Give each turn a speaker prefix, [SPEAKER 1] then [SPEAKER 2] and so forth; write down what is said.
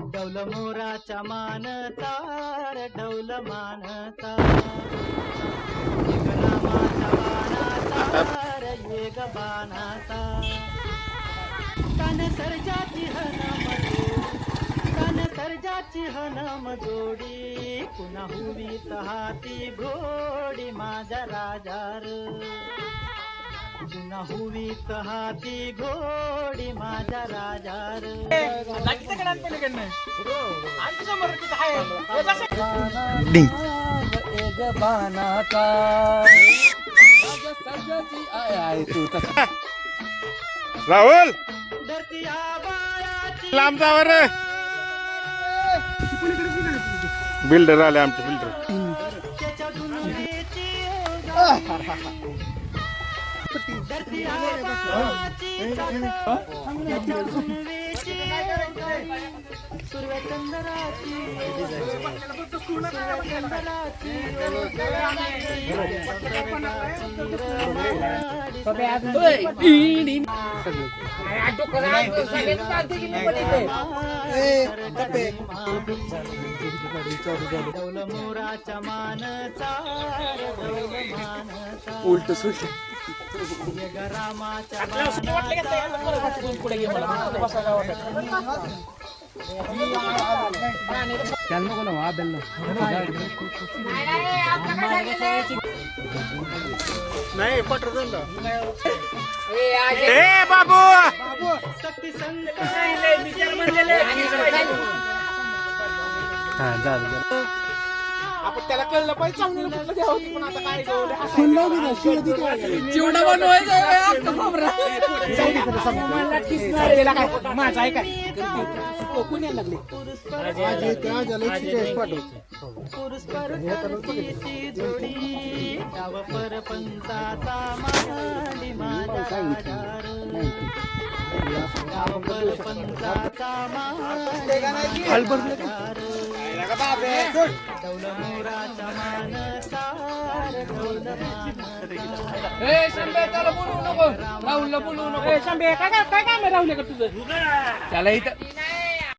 [SPEAKER 1] डौल मोराच्या मानता डौल मानता नामाच्या बाणाचा येग बाणाचा कान सर्जाची हनम जोडी पुन्हा हुवीत हाती घोडी माझ्या राजार पुन्हा हुवीत हाती घोडी माझ्या राजार एक बाणाचा
[SPEAKER 2] राहुल
[SPEAKER 1] धरती आबाळाची
[SPEAKER 2] लांब जावर बिल्डर आले आमचे बिल्डर
[SPEAKER 1] त्याच्या दुनियेची धरती आबाळाची त्याच्या दुनियेची सूर्यचंद्राची डौल मोराच्या मानचा
[SPEAKER 3] उलट सुट
[SPEAKER 1] रामाच्या
[SPEAKER 2] नाही पटर ए बाबू
[SPEAKER 1] शक्ती संत
[SPEAKER 3] आपण त्याला कळलं पाहिजे चांगलं कुठलं द्यावं पण आता काय चिवडा बनवायचा माझा आहे काय कोकून यायला लागले
[SPEAKER 1] पुरस्काराची जोडी डाव परपंचाचा मांडी माझा डाव परपंचाचा मांडी डौल मोराच्या मानसार डौल
[SPEAKER 3] राहुलला बोलू नको काय काम आहे राहुल का तुझं त्याला इथं